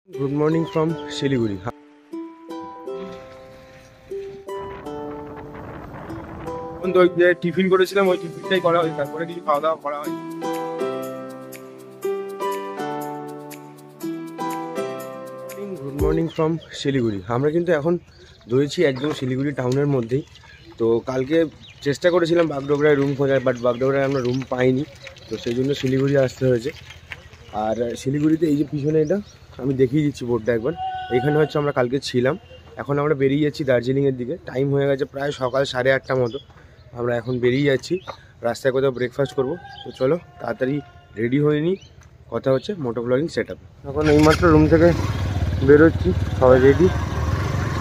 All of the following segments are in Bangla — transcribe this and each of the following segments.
Good morning from Siliguri. তো যে টিফিন করেছিলাম ওই টিফিনটাই করা হয়, তারপরে কিছু খাওয়া দাওয়া করা হয়। Good morning from Siliguri. আমরা কিন্তু এখন রয়েছি একদম শিলিগুড়ি টাউনের মধ্যেই। তো কালকে চেষ্টা করেছিলাম বাগডোগরায় রুম খোঁজার, বাট বাগডোগরায় আমরা রুম পাইনি, তো সেই জন্য শিলিগুড়ি আসতে হয়েছে। আর শিলিগুড়িতে এই যে পিছনে এটা আমি দেখিয়ে দিচ্ছি বোর্ডটা একবার, এইখানে হচ্ছে আমরা কালকে ছিলাম। এখন আমরা বেরিয়ে যাচ্ছি দার্জিলিংয়ের দিকে। টাইম হয়ে গেছে প্রায় সকাল 8:30 মতো। আমরা এখন বেরিয়ে যাচ্ছি, রাস্তায় কোথাও ব্রেকফাস্ট করব। তো চলো তাড়াতাড়ি রেডি হয়ে নিই, কথা হচ্ছে মোটো ব্লগিং সেট আপ। এখন এইমাত্র রুম থেকে বেরোচ্ছি, সবাই রেডি।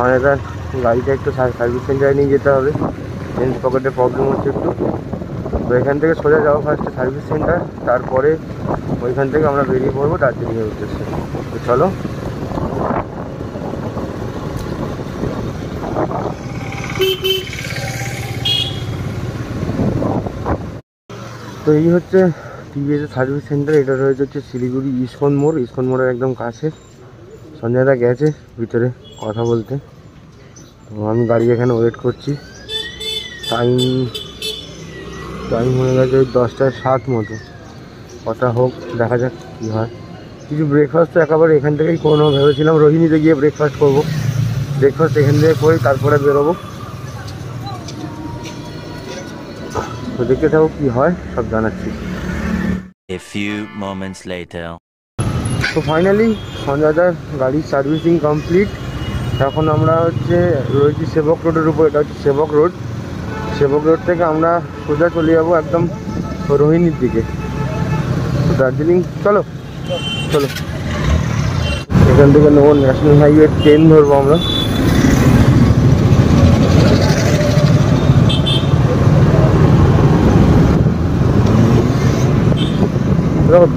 অনেকটা গাড়িটা একটু সার্ভিস সেন্টারে নিয়ে যেতে হবে, চেঞ্জ পকেটের প্রবলেম হচ্ছে একটু। তো এখান থেকে সোজা যাবো ফার্স্টে সার্ভিস সেন্টার, তারপরে ওইখান থেকে আমরা বেরিয়ে পড়বো দার্জিলিংয়ের উদ্দেশ্যে। তো চলো। তো এই হচ্ছে টিভিএসের সার্ভিস সেন্টার। এটা রয়েছে হচ্ছে শিলিগুড়ি ইস্কন মোড়, ইস্কন মোড়ের একদম কাছে। সঞ্জয়দা গেছে ভিতরে কথা বলতে, তো আমি গাড়ি এখানে ওয়েট করছি। টাইম হয়ে গেছে ওই 10:07 মতো। কথা হোক, দেখা যাক কী হয়। কিছু ব্রেকফাস্ট তো একেবারে এখান থেকেই কোনো ভেবেছিলাম রোহিণীতে গিয়ে ব্রেকফাস্ট করবো। ব্রেকফাস্ট এখান থেকে করে তারপরে বেরোবো। তো দেখতে থাকো কী হয়, সব জানাচ্ছি। A few moments later. তো ফাইনালি সঞ্জয়দার গাড়ির সার্ভিসিং কমপ্লিট। এখন আমরা রয়েছি সেবক রোডের উপর। এটা হচ্ছে সেবক রোড। সেবক রোড থেকে আমরা সোজা চলে যাবো একদম রোহিণীর দিকে। তো দার্জিলিং চলো চলো। এখান থেকে নেবো ন্যাশনাল হাইওয়ে 10 ধরবো আমরা।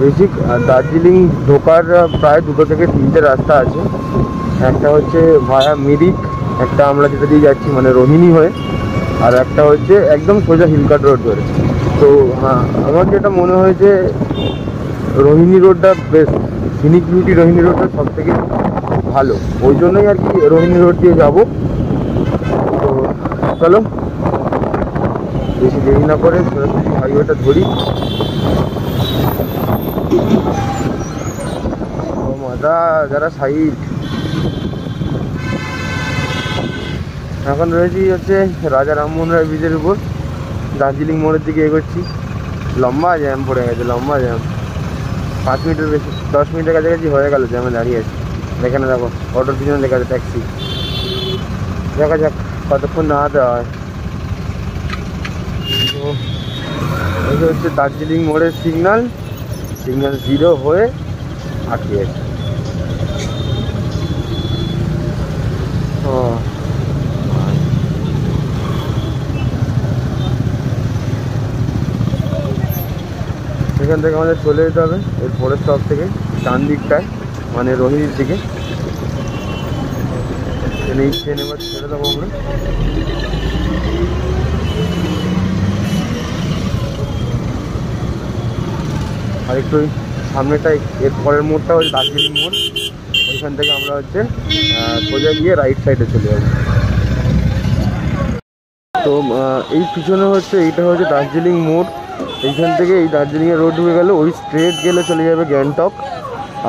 বেসিক দার্জিলিং ঢোকার প্রায় 2 থেকে 3টে রাস্তা আছে। একটা হচ্ছে ভায়া মিরিক, একটা আমরা যেটা দিয়ে যাচ্ছি মানে রোহিণী হয়ে, আর একটা হচ্ছে একদম সোজা হিলকাট রোড ধরে। তো আমার যেটা মনে হয়েছে রোহিণী রোডটা বেস্ট, সিনিক বিউটি রোহিণী রোডটা সব থেকে ভালো, ওই জন্যই আর কি রোহিণী রোড দিয়ে যাবো। তো চলো বেশি দেরি না করে সরাসরি হাইওয়েটা ধরি। মজা যারা সাইড। এখন রয়েছি হচ্ছে রাজা রামমোহন রায় ব্রিজের উপর, দার্জিলিং মোড়ের দিকে এগোচ্ছি। লম্বা জ্যাম পড়ে গেছে, লম্বা জ্যাম। 5 মিনিটের বেশি, 10 মিনিটের কাছাকাছি হয়ে গেল জ্যামে দাঁড়িয়ে আছি। এখানে দেখো অটোর পিছনে লেখা আছে ট্যাক্সি। দেখা যাক কতক্ষণ না দেওয়া হয়। তো এই হচ্ছে দার্জিলিং মোড়ের সিগন্যাল 0 হয়ে আটকে আছে। এখান থেকে আমাদের চলে যেতে হবে এর পরের স্টপ থেকে ডান দিকটায়, মানে রোহিণীর দিকে। এই ট্রেন এবার ছেড়ে দেবো আমরা। আর একটু সামনেটাই এর পরের মোড়টা হচ্ছে দার্জিলিং মোড়। ওইখান থেকে আমরা সোজা গিয়ে রাইট সাইডে চলে যাবো। তো এই পিছনে এইটা হচ্ছে দার্জিলিং মোড়। এইখান থেকে এই দার্জিলিংয়ের রোড ঢুকে গেলে ওই স্ট্রেট গেলে চলে যাবে গ্যাংটক।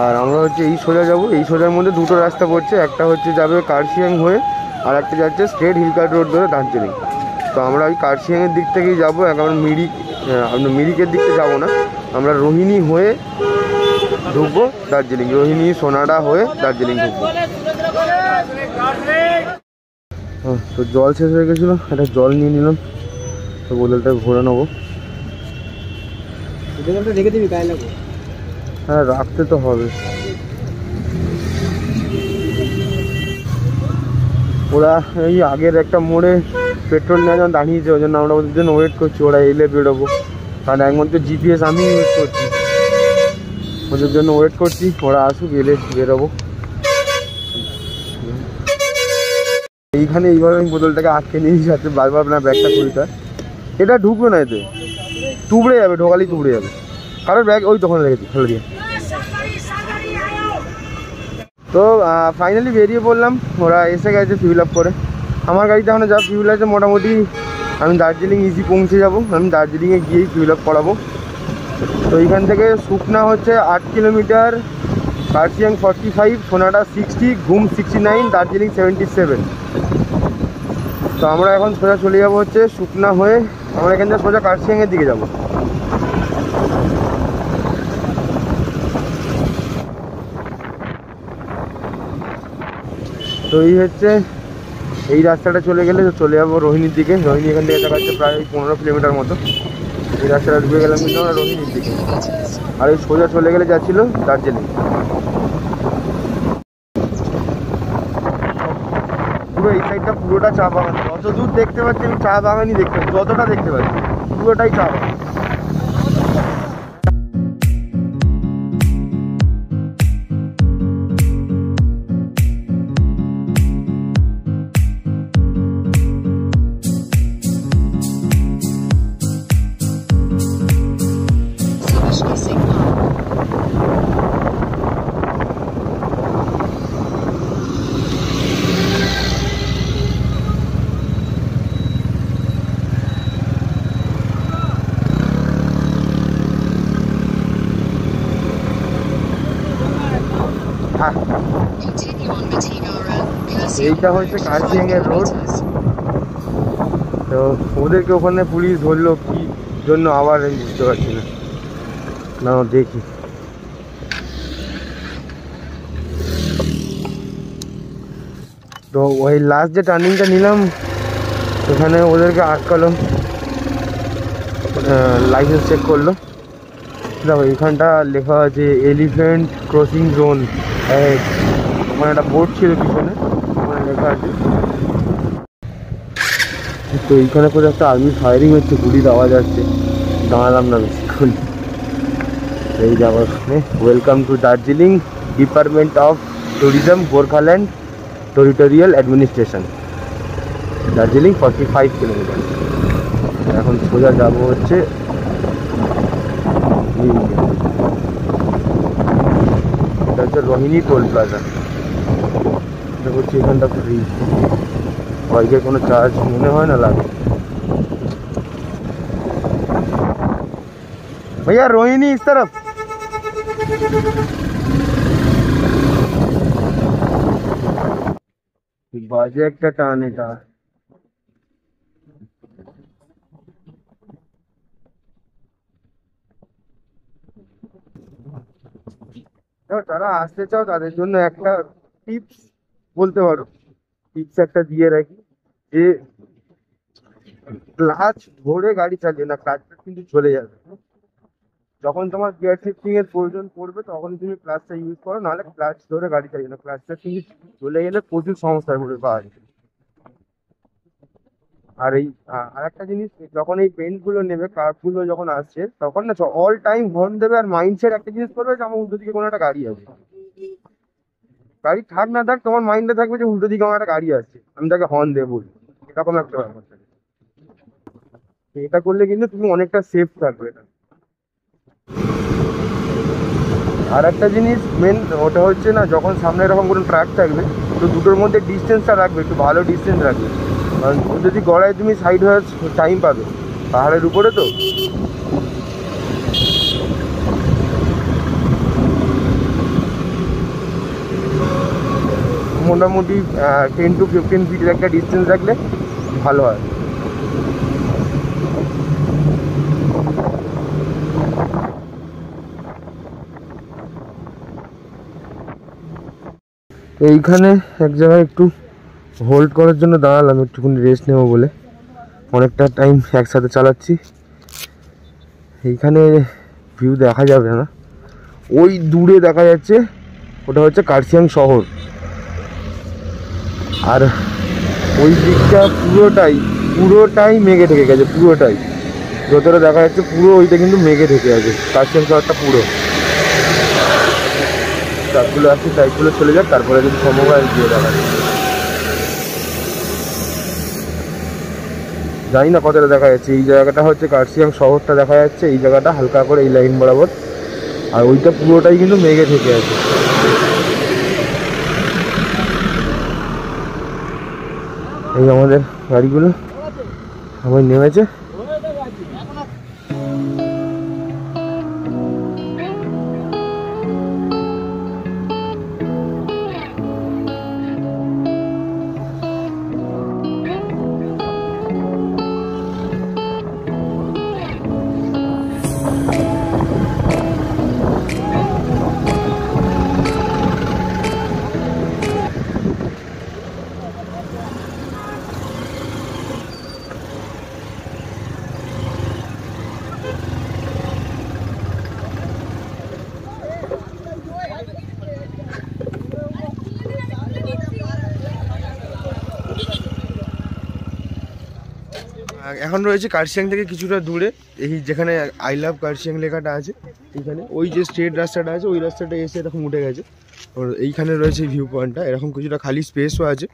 আর আমরা এই সোজা যাবো। এই সোজার মধ্যে 2টো রাস্তা পড়ছে, একটা যাবে কার্শিয়াং হয়ে, আর একটা যাচ্ছে স্ট্রেট হিলকাট রোড ধরে দার্জিলিং। তো আমরা ওই কার্শিয়াংয়ের দিক থেকেই যাবো, একেবারে মিরিকের দিক থেকে যাবো না, আমরা রোহিণী হয়ে ঢুকবো দার্জিলিং। রোহিণী সোনাডা হয়ে দার্জিলিং ঢুকবো। তো জল শেষ হয়ে গেছিলো, একটা জল নিয়ে নিলাম। তো বোতলটা ভরে নেবো। রেখে দিবি গায়ে লাগবে? হ্যাঁ রাখতে তো হবে। ওরা এই আগের একটা মোড়ে পেট্রোল নেওয়ার জন্য দাঁড়িয়েছে, ওই জন্য আমরা ওদের জন্য ওয়েট করছি। ওরা এলে বেরোবো, কারণ একমাত্র জিপিএস আমি ইউজ করছি, ওদের জন্য ওয়েট করছি। ওরা আসুক, এলে বেরোবো। এইখানে এইভাবে আমি বোতলটাকে আটকে নিয়ে যাচ্ছে, বারবার না ব্যাগটা খুলতে। এটা ঢুকবে না, এতে টুবড়ে যাবে, ঢোকালেই টুবড়ে যাবে। কারোর ব্যাগ ওই তখন রেখেছি, ফেলে দিয়ে। তো ফাইনালি বেরিয়ে পড়লাম, ওরা এসে গেছে ফিউল আপ করে। আমার গাড়িতে এখন যা ফিউল আছে মোটামুটি আমি দার্জিলিং ইজি পৌঁছে যাব। আমি দার্জিলিংয়ে গিয়েই ফিউল আপ করাবো। তো এইখান থেকে সুকনা হচ্ছে 8 কিলোমিটার, কার্শিয়াং 45, সোনাডা 60, ঘুম 69, দার্জিলিং 77। তো আমরা এখন সোজা চলে যাবো হচ্ছে সুকনা হয়ে, আমরা এখান থেকে সোজা কার্শিয়াংয়ের দিকে যাব। তো এই হচ্ছে এই রাস্তাটা চলে গেলে চলে যাবো রোহিণীর দিকে। রোহিণী এখান থেকে দেখা যাচ্ছে প্রায় 15 কিলোমিটার মতো। এই রাস্তাটা ঢুকে গেলাম কিন্তু আমরা রোহিণীর দিকে, আর এই সোজা চলে গেলে যাচ্ছিল দার্জিলিং। পুরো এই সাইডটা পুরোটা চা বাগান, যত দূর দেখতে পাচ্ছি আমি চা বাগানই দেখতে পাচ্ছি, যতটা দেখতে পাচ্ছি পুরোটাই চা বাগান। এইটা হচ্ছে কার্শিয়াংয়ের রোড। তো ওদেরকে ওখানে পুলিশ ধরলো কি জন্য আবার আমি বুঝতে পারছি না, না দেখি। তো ওই লাস্ট যে টার্নিংটা নিলাম সেখানে ওদেরকে আটকালো, লাইসেন্স চেক করলো। দেখো এইখানটা লেখা আছে এলিফ্যান্ট ক্রসিং জোন, মানে একটা বোর্ড ছিল পিছনে, ওখানে লেখা আছে। তো এইখানে করে একটা আর্মি ফায়ারিং হচ্ছে, গুলির আওয়াজ আসছে, দাঁড়ালাম না বেশিক্ষণ। এই যাওয়ার welcome to Darjeeling, department of tourism, Gorkhaland territorial administration, Darjeeling 45 kilometre. এখন সোজা যাব হচ্ছে এটা হচ্ছে রোহিণী টোল প্লাজা। এটা হচ্ছে এখানটা ফ্রি, বাইকের কোনো চার্জ মনে হয় না লাগে। भैया रोहिणी इस तरफ। बाजे একটা টান এটা। যারা আসতে চাও তাদের জন্য একটা টিপস বলতে পারো, টিপস একটা দিয়ে রাখি যে ক্লাচ ধরে গাড়ি চালিয়ে না, ক্লাচটা কিন্তু চলে যাবে। যখন তোমার গিয়ার শিফটিং এর প্রয়োজন পড়বে তখন তুমি ক্লাচটা ইউজ করো, নাহলে ক্লাচ ধরে গাড়ি চালিয়ে না, ক্লাচটা কিন্তু চলে গেলে প্রচুর সমস্যায় পড়বে পাওয়া যায়। আর এই আর একটা জিনিস, যখন এই বেন্ড গুলো নেবে, কার্ভ গুলো যখন আসছে তখন না অল টাইম হর্ন দেবে। আর মাইন্ডসেট একটা জিনিস করবে যে আমার উল্টো দিকে কোনো একটা গাড়ি আছে, গাড়ি থাক না থাক তোমার মাইন্ডে থাকবে যে উল্টো দিকে আমার একটা গাড়ি আসছে, আমি তাকে হর্ন দেবো, এরকম একটা ব্যাপার থাকে। এটা করলে কিন্তু তুমি অনেকটা সেফ থাকবে। এটা আর একটা জিনিস মেন, ওটা হচ্ছে না যখন সামনে এরকম কোনো ট্রাক থাকবে তো দুটোর মধ্যে ডিস্টেন্সটা রাখবে, একটু ভালো ডিস্টেন্স রাখবে। কারণ যদি গড়ায় তুমি সাইড হয়ে টাইম পাবে, পাহাড়ের উপরে তো। মোটামুটি 10 to 15 ফিটের একটা ডিস্টেন্স রাখলে ভালো হয়। এইখানে এক জায়গায় একটু হোল্ড করার জন্য দাঁড়ালাম, একটুখানি রেস্ট নেবো বলে। অনেকটা টাইম একসাথে চালাচ্ছি। এইখানে ভিউ দেখা যাবে না, ওই দূরে দেখা যাচ্ছে ওটা হচ্ছে কার্শিয়াং শহর। আর ওই দিকটা পুরোটাই মেঘে ঢেকে গেছে, পুরোটাই যতটা দেখা যাচ্ছে পুরো ওইটা কিন্তু মেঘে ঢেকে আছে। কার্শিয়াং শহরটা পুরো, ট্রাকগুলো আসছে, ট্রাকগুলো চলে যাক, তারপরে যদি সম্ভব হয় গিয়ে দেখা যায়। জানি না কতটা দেখা যাচ্ছে। এই জায়গাটা হচ্ছে কার্শিয়াং শহরটা দেখা যাচ্ছে, এই জায়গাটা হালকা করে এই লাইন বরাবর, আর ওইটা পুরোটাই কিন্তু মেঘে ঢেকে আছে। এই আমাদের গাড়িগুলো সবাই নেমেছে। এখন রয়েছে কার্শিয়াং থেকে কিছুটা দূরে, এই যেখানে আই লাভ কার্শিয়াং লেখাটা আছে এইখানে, ওই যে স্ট্রেট রাস্তাটা আছে ওই রাস্তাটা এসে এরকম উঠে গেছে। আর এইখানে রয়েছে ভিউ পয়েন্টটা, এরকম কিছুটা খালি স্পেসও আছে।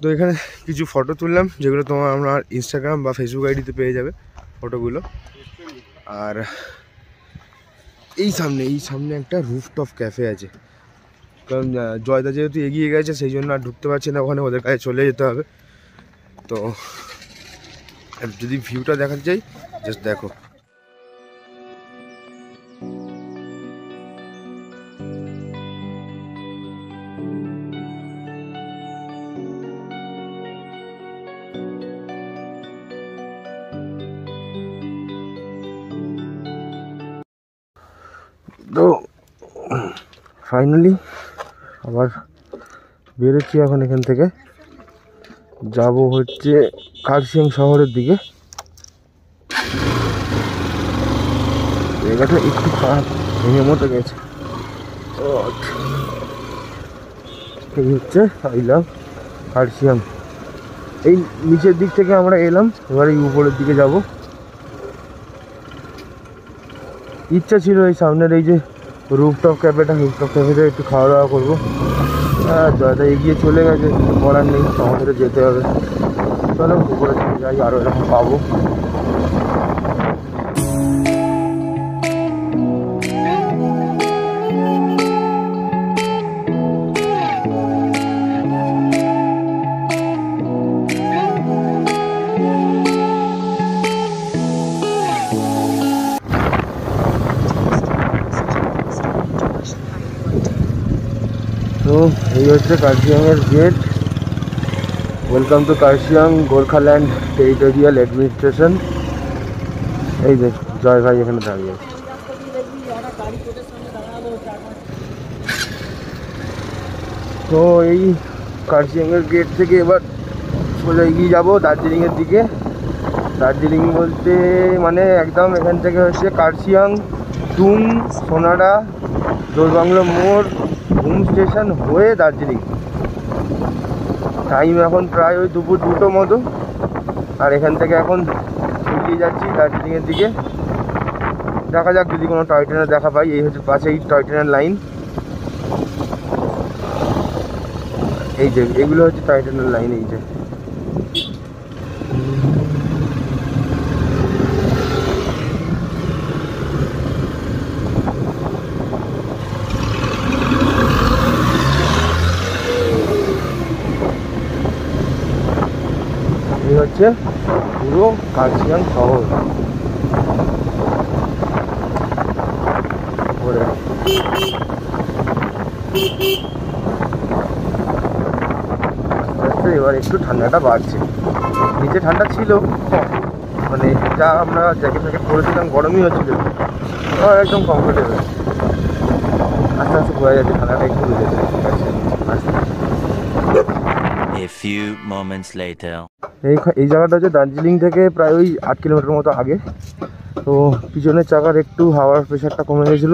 তো এখানে কিছু ফটো তুললাম যেগুলো তোমার আমার ইনস্টাগ্রাম বা ফেসবুক আইডিতে পেয়ে যাবে ফটোগুলো। আর এই সামনে একটা রুফটপ ক্যাফে আছে, কারণ জয়দা যেহেতু এগিয়ে গেছে সেই জন্য আর ঢুকতে পারছি না ওখানে, ওদের কাছে চলে যেতে হবে। তো যদি ভিউটা দেখাতে চাই জাস্ট দেখো। তো ফাইনালি আবার বেরোচ্ছি এখন এখান থেকে, যাব হচ্ছে কার্শিয়াং শহরের দিকে। জায়গাটা একটু খারাপ, ভেঙে মতো গেছে। এই হচ্ছে আই লাভ কার্শিয়াং। এই নিচের দিক থেকে আমরা এলাম, এবার এই উপরের দিকে যাব। ইচ্ছা ছিল এই সামনের এই যে রুফটপ ক্যাফেটা একটু খাওয়া দাওয়া করবো। জয়দা এগিয়ে চলে গেছে, করার নেই, আমাদের যেতে হবে। চলো উপরে চলে যাই, আরও এরকম পাবো। তো এই হচ্ছে কার্শিয়াংয়ের gate. Welcome to Kurseong Gorkhaland territorial administration. এই যে জয় ভাই এখানে দাঁড়িয়ে আছে। তো এই কার্শিয়াংয়ের গেট থেকে এবার সোজা এগিয়ে যাবো দার্জিলিংয়ের দিকে। দার্জিলিং বলতে মানে একদম এখান থেকে হচ্ছে কার্শিয়াং, টুং, সোনাডা, জোরবাংলো মোড়, ঘুম স্টেশন হয়ে দার্জিলিং। টাইম এখন প্রায় ওই দুপুর 2টো মতো। আর এখান থেকে এখন এগিয়ে যাচ্ছি দার্জিলিংয়ের দিকে। দেখা যাক যদি কোনো টয় ট্রেনের দেখা পাই। এই হচ্ছে পাশেই টয় ট্রেনের লাইন, এই যে এগুলো হচ্ছে টয় ট্রেনের লাইন। এই যে হচ্ছে পুরো কার্শিয়াং শহর। এবার একটু ঠান্ডাটা বাড়ছে, নিচে ঠান্ডা ছিল মানে যা আমরা জ্যাকেট ফ্যাকেট পরেছিলাম গরমই হচ্ছিল, একদম কমফোর্টেবল। আস্তে আস্তে বোঝা যাচ্ছে ঠান্ডাটা একটু বুঝেছে। A few moments later. এই জায়গাটা হচ্ছে দার্জিলিং থেকে প্রায় ওই 8 কিলোমিটার মতো আগে। তো পিছনের চাকার একটু হাওয়ার প্রেশারটা কমে গেছিল।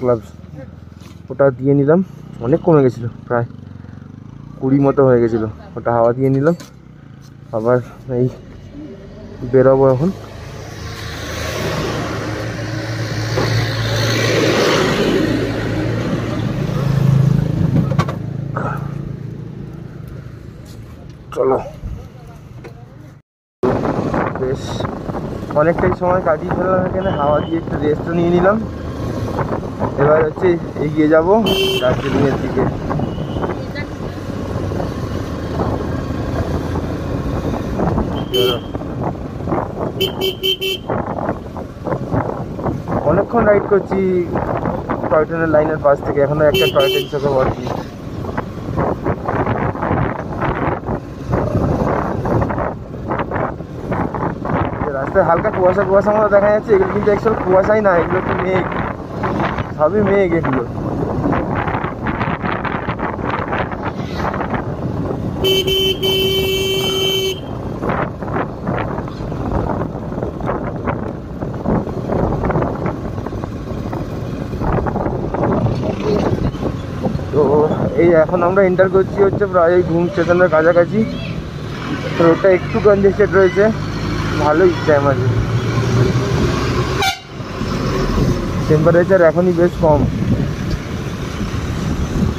গ্লাভস ওটা দিয়ে নিলাম, অনেক কমে গেছিলো, প্রায় 20 মতো হয়ে গেছিলো। ওটা হাওয়া দিয়ে নিলাম, আবার এই বেরোবো এখন। চলো, বেশ অনেকটাই সময় কাটিয়ে ফেললাম এখানে, হাওয়া দিয়ে একটু রেস্টও নিয়ে নিলাম। এবার হচ্ছে এগিয়ে যাব দার্জিলিংয়ের দিকে। অনেকক্ষণ রাইড করছি টয় ট্রেনের লাইনের পাশ থেকে, এখনো একটা টয় ট্রেন চোখে পড়ছি। রাস্তায় হালকা কুয়াশা কুয়াশা মতো দেখা যাচ্ছে, এগুলো কিন্তু অ্যাকচুয়াল কুয়াশাই না, এগুলো তো মেঘ, সবই মেঘ এগুলো। তো এই এখন আমরা এন্টার করছি হচ্ছে প্রায় ঘুম স্টেশনের কাছাকাছি। রোডটা একটু কনজেস্টেড রয়েছে, ভালোই জ্যাম আছে। টেম্পারেচার এখনই বেশ কম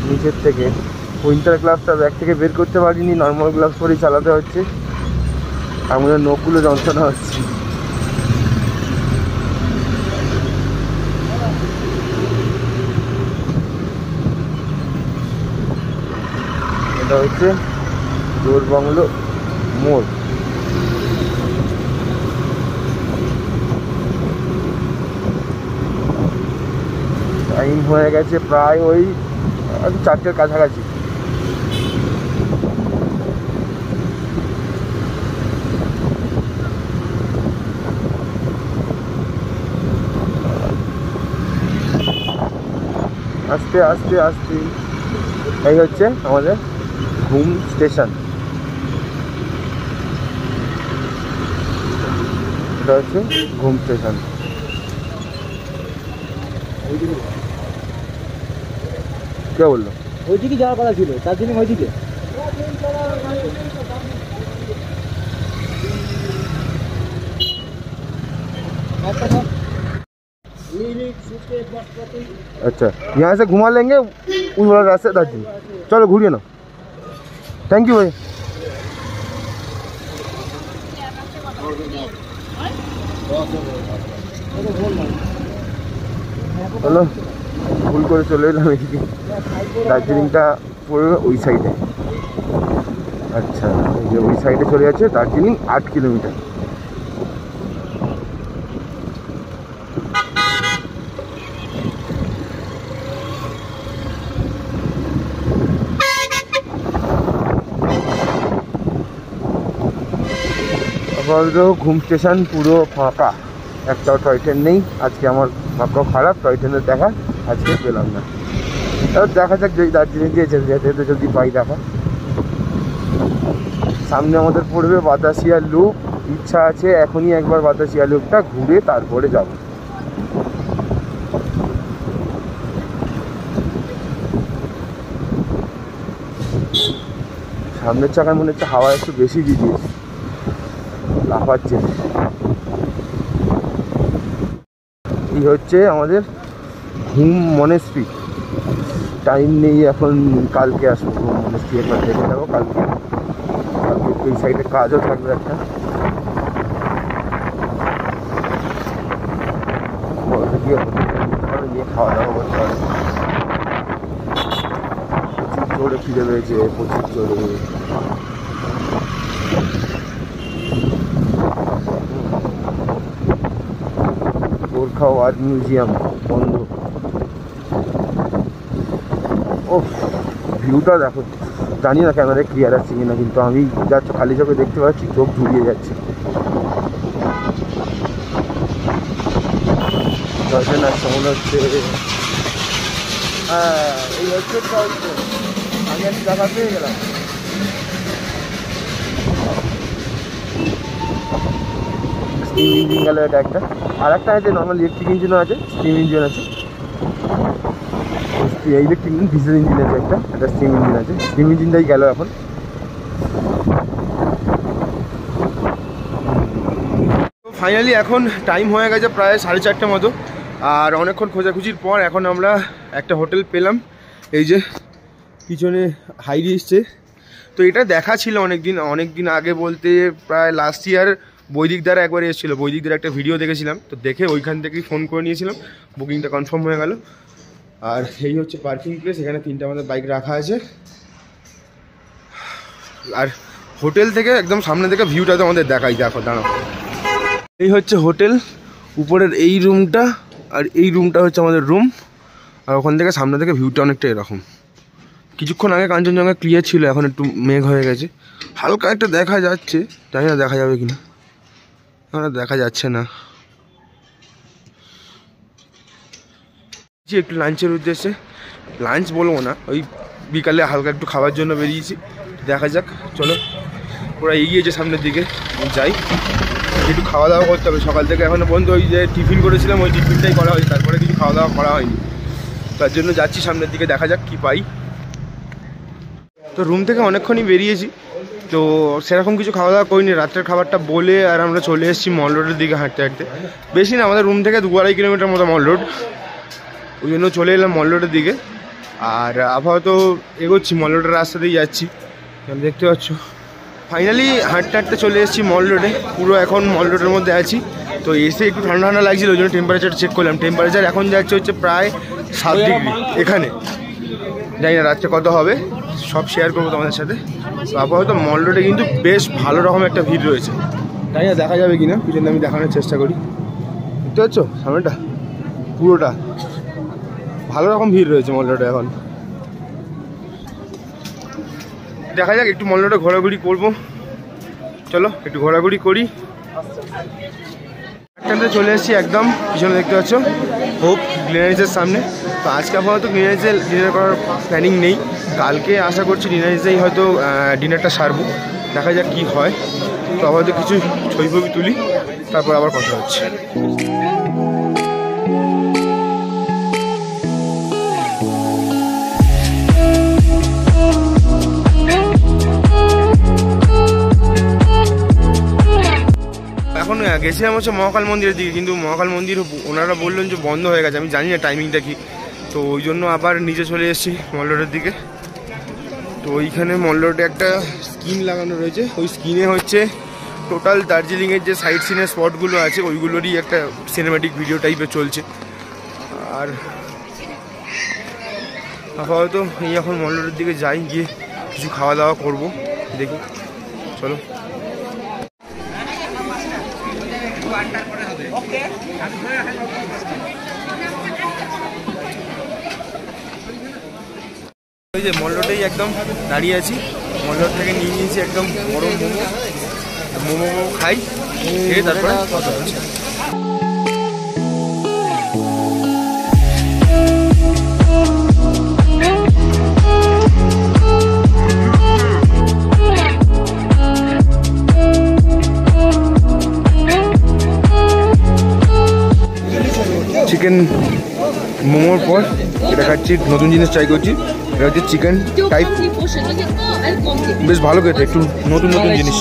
নিচের থেকে। উইন্টার গ্লাভসটা ব্যাগ থেকে বের করতে পারিনি, নর্মাল গ্লাভস পরেই চালাতে হচ্ছে। আমাদের নখগুলো যন্ত্রণা হচ্ছে। এটা হচ্ছে জোরবাংলো মোড়। টাইম হয়ে গেছে প্রায় ওই 4টের কাছাকাছি। আস্তে আস্তে আস্তে এই হচ্ছে আমাদের ঘুম স্টেশন। এটা হচ্ছে ঘুম স্টেশন। কে বললো? ওইদিকে যাওয়ার কথা ছিল, দার্জিলিং ওইদিকে। अच्छा, यहाँ से घुमा लेंगे उस वाला रास्ते दार्जिलिंग। चलो घूरिए ना। थैंक यू भाई। चलो ভুল করে চলে এলাম এদিকে। দার্জিলিংটা পড়বে ওই সাইডে। আচ্ছা, এই যে ওই সাইডে চলে যাচ্ছে দার্জিলিং 8 কিলোমিটার। ঘুম স্টেশন পুরো ফাঁকা, একটাও টয় ট্রেন নেই। আজকে আমার ভাগ্য খারাপ, টয় ট্রেনের দেখা আজকে পেলাম না। তাও দেখা যাক, যদি দার্জিলিং দিয়ে যেতে যদি পাই দেখা। সামনে আমাদের পড়বে বাতাসিয়া লুপ। ইচ্ছা আছে এখনই একবার বাতাসিয়া লুপটা ঘুরে তারপরে যাব। সামনের চাকায় মনে হচ্ছে হাওয়া একটু বেশি দিয়ে দিয়েছে, লাফাচ্ছে। এই হচ্ছে আমাদের ঘুম মনেস্ট্রি। টাইম নেই এখন, কালকে আসবো ঘুম মনেস্ট্রি একবার দেখে যাবো। কালকে এই সাইডে কাজও থাকবে একটা, গিয়ে খাওয়া দাওয়া করতে হবে। প্রচুর জোরে ফিরে রয়েছে, প্রচুর জোরে। গোর্খা ওয়ার মিউজিয়াম বন্ধ। ও ভিউটা দেখো, জানি না ক্যামেরায় ক্লিয়ার আসছে কিনা, কিন্তু আমি যা খালি চোখে দেখতে পাচ্ছি চোখ জুড়িয়ে যাচ্ছে। দর্শন আসছে মনে হচ্ছে। হ্যাঁ, এই হচ্ছে আমি একটু দেখা পেয়ে গেলাম। স্টিম ইঞ্জিন গেল এটা একটা, আর একটা আছে নর্মাল ইলেকট্রিক ইঞ্জিনও আছে, স্টিম ইঞ্জিন আছে। ইলেকট্রিক ইঞ্জিন, ডিজেল ইঞ্জিন আছে একটা, একটা স্টিম ইঞ্জিন আছে। স্টিম ইঞ্জিনটাই গেল এখন। ফাইনালি এখন টাইম হয়ে গেছে প্রায় 4:30 মতো। আর অনেকক্ষণ খোঁজাখুঁজির পর এখন আমরা একটা হোটেল পেলাম। এই যে পিছনে হাইরি এসছে। তো এটা দেখা ছিল অনেক দিন আগে, বলতে প্রায় লাস্ট ইয়ার বৈদিক দ্বারা একবার এসেছিলো, বৈদিক দ্বারা একটা ভিডিও দেখেছিলাম, তো দেখে ওইখান থেকেই ফোন করে নিয়েছিলাম, বুকিংটা কনফার্ম হয়ে গেল। আর এই হচ্ছে পার্কিং প্লেস, এখানে 3টা আমাদের বাইক রাখা আছে। আর হোটেল থেকে একদম সামনে থেকে ভিউটা তো আমাদের দেখাই, দেখো দাঁড়াও। এই হচ্ছে হোটেল, উপরের এই রুমটা, আর এই রুমটা হচ্ছে আমাদের রুম। আর ওখান থেকে সামনে থেকে ভিউটা অনেকটা এরকম। কিছুক্ষণ আগে কাঞ্চনজঙ্ঘা ক্লিয়ার ছিল, এখন একটু মেঘ হয়ে গেছে, হালকা একটা দেখা যাচ্ছে, জানি না দেখা যাবে কিনা, এখন দেখা যাচ্ছে না। একটু লাঞ্চের উদ্দেশ্যে, লাঞ্চ বলবো না, ওই বিকালে হালকা একটু খাওয়ার জন্য বেরিয়েছি, দেখা যাক। চলো ওরা এগিয়েছে সামনের দিকে, যাই, একটু খাওয়া দাওয়া করতে হবে। সকাল থেকে এখনো পর্যন্ত ওই যে টিফিন করেছিলাম, ওই টিফিনটাই করা হয়েছে, তারপরে কিছু খাওয়া দাওয়া করা হয়নি, তার জন্য যাচ্ছি সামনের দিকে, দেখা যাক কি পাই। তো রুম থেকে অনেকক্ষণই বেরিয়েছি, তো সেরকম কিছু খাওয়া দাওয়া করিনি, রাত্রের খাবারটা বলে আর আমরা চলে এসেছি মল রোডের দিকে হাঁটতে হাঁটতে। বেশি না, আমাদের রুম থেকে 2-2.5 কিলোমিটার মতো মল রোড, ওই জন্য চলে এলাম মল রোডের দিকে। আর আপাতত এগোচ্ছি, মল রোডের রাস্তা দিয়ে যাচ্ছি, দেখতে পাচ্ছ। ফাইনালি হাঁটতে হাঁটতে চলে এসেছি মল রোডে, পুরো এখন মল রোডের মধ্যে আছি। তো এসে একটু ঠান্ডা ঠান্ডা লাগছিল, ওই জন্য টেম্পারেচার চেক করলাম, টেম্পারেচার এখন যাচ্ছে হচ্ছে প্রায় 7 ডিগ্রি এখানে। জানি না রাত্রে কত হবে, সব শেয়ার করবো তোমাদের সাথে। তো আপাতত মল রোডে কিন্তু বেশ ভালো রকম একটা ভিড় রয়েছে, জানি না দেখা যাবে কিনা, পিছনে আমি দেখানোর চেষ্টা করি। দেখতে পাচ্ছ সামনেটা পুরোটা ভালো রকম ভিড় রয়েছে মল রোডে এখন। দেখা যাক, একটু মল রোডে ঘোরাঘুরি করবো, চলো একটু ঘোরাঘুরি করি। একটাতে চলে এসেছি একদম পিছনে, দেখতে পাচ্ছ হোপ গ্লেনারিজের সামনে। তো আজকে আপাতত গ্লেনারিজে ডিনার করার প্ল্যানিং নেই, কালকে আশা করছি গ্লেনারিজেই হয়তো ডিনারটা সারবো, দেখা যাক কি হয়। তো আপাতত কিছু ছবি ফবি তুলি, তারপর আবার কথা হচ্ছে। এখন গেছিলাম হচ্ছে মহাকাল মন্দিরের দিকে, কিন্তু মহাকাল মন্দির ওনারা বললেন যে বন্ধ হয়ে গেছে, আমি জানি না টাইমিংটা কি, তো ওই জন্য আবার নিচে চলে এসেছি মল রোডের দিকে। তো ওইখানে মল রোডে একটা স্ক্রিন লাগানো রয়েছে, ওই স্ক্রিনে হচ্ছে টোটাল দার্জিলিংয়ের যে সাইট সিনের স্পটগুলো আছে ওইগুলোরই একটা সিনেম্যাটিক ভিডিও টাইপের চলছে। আর আপাতত এই এখন মল রোডের দিকে যাই, গিয়ে কিছু খাওয়া দাওয়া করবো, দেখি চলো। ওই যে মল রোডেই একদম দাঁড়িয়ে আছি, মল রোড থেকে নিয়ে নিয়েছি একদম গরম মোমো খাই, খেয়ে তারপরে কথা হচ্ছে। চিকেন মোমোর পর এটা খাচ্ছি, নতুন জিনিস ট্রাই করছি, এটা হচ্ছে চিকেন টাইপ, বেশ ভালো খেতে, একটু নতুন নতুন জিনিস।